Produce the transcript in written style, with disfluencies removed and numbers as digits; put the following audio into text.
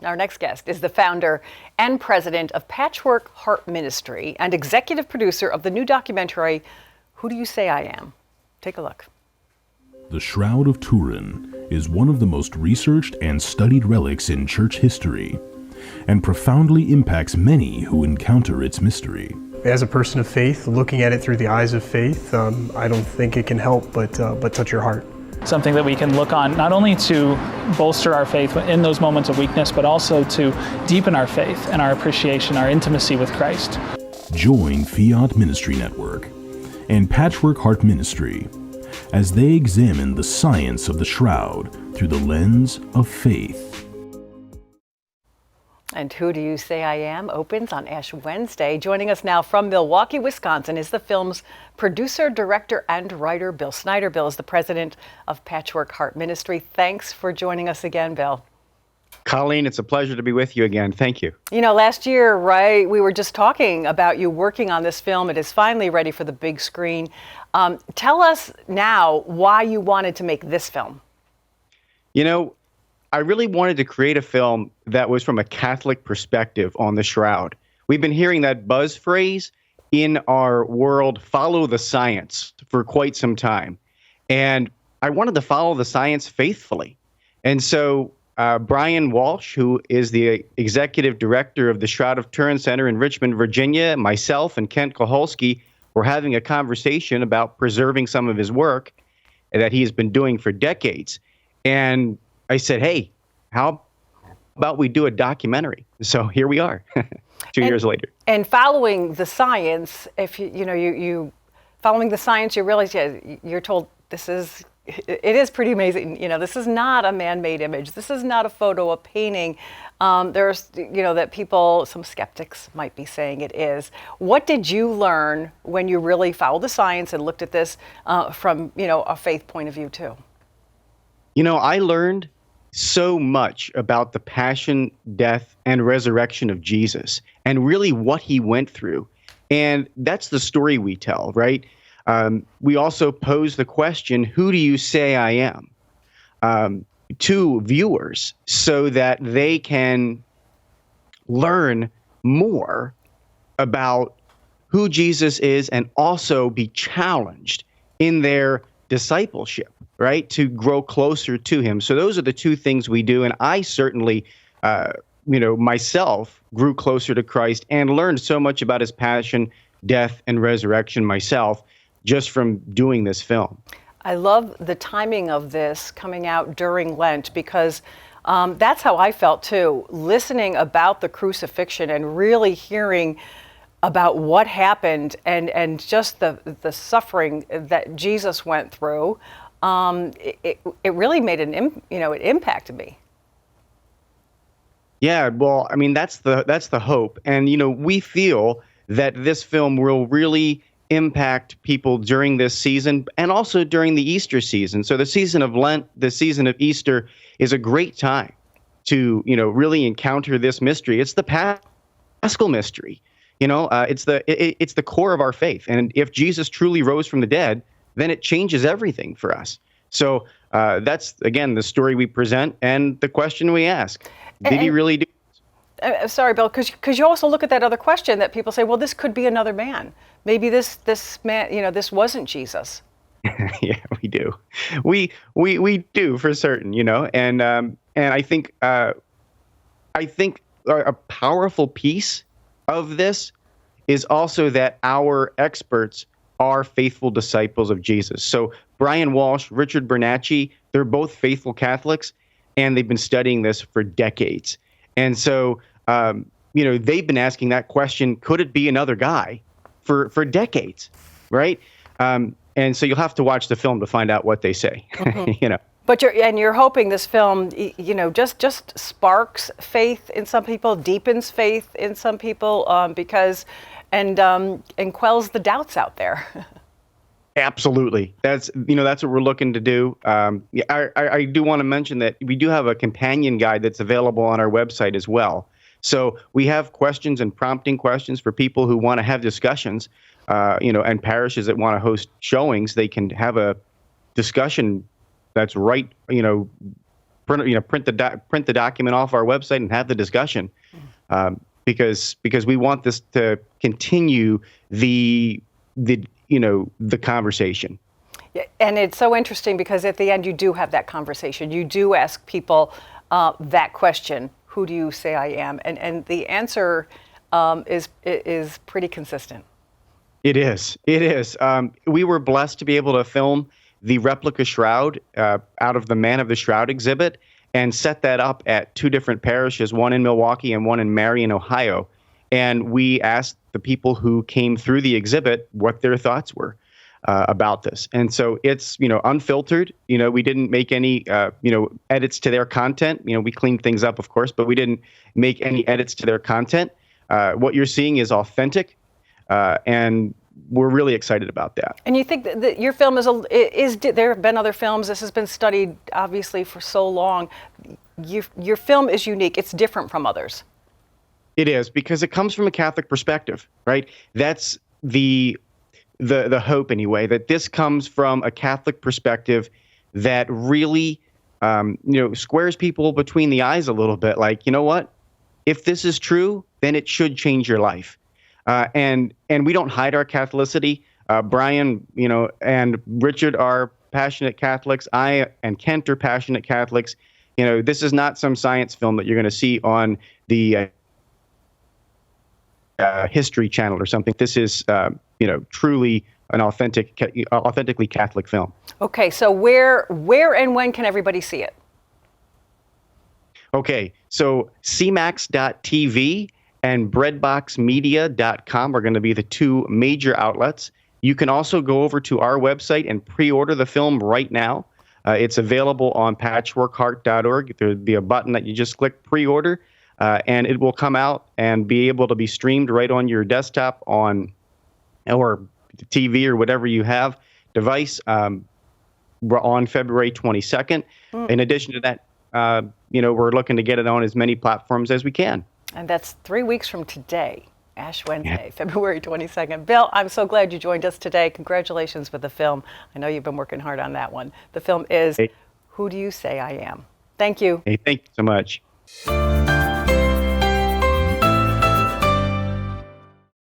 Our next guest is the founder and president of Patchwork Heart Ministry and executive producer of the new documentary, Who Do You Say I Am? Take a look. The Shroud of Turin is one of the most researched and studied relics in church history, and profoundly impacts many who encounter its mystery. As a person of faith, looking at it through the eyes of faith, I don't think it can help but touch your heart. Something that we can look on not only to bolster our faith in those moments of weakness, but also to deepen our faith and our appreciation, our intimacy with Christ. Join Fiat Ministry Network and Patchwork Heart Ministry as they examine the science of the shroud through the lens of faith. And Who Do You Say I Am opens on Ash Wednesday. Joining us now from Milwaukee, Wisconsin is the film's producer, director, and writer, Bill Snyder. Bill is the president of Patchwork Heart Ministry. Thanks for joining us again, Bill. Colleen, it's a pleasure to be with you again. Thank you. You know, last year, right, we were just talking about you working on this film. It is finally ready for the big screen. Tell us now why you wanted to make this film. You know, I really wanted to create a film that was from a Catholic perspective on the shroud. We've been hearing that buzz phrase in our world, follow the science, for quite some time. And I wanted to follow the science faithfully. And so Brian Walsh, who is the executive director of the Shroud of Turin Center in Richmond, Virginia, myself and Kent Koholski were having a conversation about preserving some of his work that he has been doing for decades. And I said, hey, how about we do a documentary? So here we are, 2 years later. And following the science, if you following the science, you realize, you're told it is pretty amazing. You know, this is not a man-made image. This is not a photo, a painting. There's, that people, some skeptics might be saying it is. What did you learn when you really followed the science and looked at this from, a faith point of view too? I learned so much about the passion, death, and resurrection of Jesus and really what he went through. And that's the story we tell, right? We also pose the question, who do you say I am? To viewers so that they can learn more about who Jesus is and also be challenged in their discipleship, right? To grow closer to him. So those are the two things we do. And I certainly, myself grew closer to Christ and learned so much about his passion, death, and resurrection myself just from doing this film. I love the timing of this coming out during Lent because that's how I felt too, listening about the crucifixion and really hearing about what happened and just the suffering that Jesus went through. It really made it impacted me. Yeah, well, I mean, that's the hope. And, we feel that this film will really impact people during this season and also during the Easter season. So the season of Lent, the season of Easter is a great time to, really encounter this mystery. It's the Paschal mystery. It's the core of our faith. And if Jesus truly rose from the dead, then it changes everything for us. So that's, again, the story we present and the question we ask. Did he really do it? Sorry, Bill, because you also look at that other question that people say, well, this could be another man. Maybe this man, this wasn't Jesus. Yeah, we do. We do for certain, and I think a powerful piece of this is also that our experts are faithful disciples of Jesus. So Brian Walsh, Richard Bernacchi, they're both faithful Catholics, and they've been studying this for decades. And so, they've been asking that question, could it be another guy, for decades, right? And so you'll have to watch the film to find out what they say, mm-hmm. But you're hoping this film, just sparks faith in some people, deepens faith in some people, and quells the doubts out there. Absolutely. That's what we're looking to do. I do want to mention that we do have a companion guide that's available on our website as well. So we have questions and prompting questions for people who want to have discussions, and parishes that want to host showings. They can have a discussion that's right, print the document off our website and have the discussion, because we want this to continue the conversation. Yeah, and it's so interesting because at the end you do have that conversation. You do ask people that question, who do you say I am? And the answer is pretty consistent. It is. We were blessed to be able to film the replica shroud out of the Man of the Shroud exhibit and set that up at 2 different parishes, one in Milwaukee and one in Marion, Ohio. And we asked the people who came through the exhibit what their thoughts were about this. And so it's, unfiltered. We didn't make any, edits to their content. We cleaned things up, of course, but we didn't make any edits to their content. What you're seeing is authentic, and we're really excited about that. And you think that your film is there have been other films, this has been studied obviously for so long. Your film is unique, it's different from others. It is, because it comes from a Catholic perspective, right? That's the hope anyway, that this comes from a Catholic perspective that really, squares people between the eyes a little bit. Like, you know what? If this is true, then it should change your life. And we don't hide our Catholicity. Brian, and Richard are passionate Catholics. I and Kent are passionate Catholics. This is not some science film that you're going to see on the History Channel or something. This is, truly an authentically Catholic film. Okay, so where and when can everybody see it? Okay, so cmax.tv and breadboxmedia.com are going to be the 2 major outlets. You can also go over to our website and pre-order the film right now. It's available on patchworkheart.org. There'll be a button that you just click pre-order, and it will come out and be able to be streamed right on your desktop or TV or whatever you have device on February 22nd. In addition to that, we're looking to get it on as many platforms as we can. And that's 3 weeks from today, Ash Wednesday, February 22nd. Bill, I'm so glad you joined us today. Congratulations with the film. I know you've been working hard on that one. The film is Who Do You Say I Am? Thank you. Hey, thank you so much.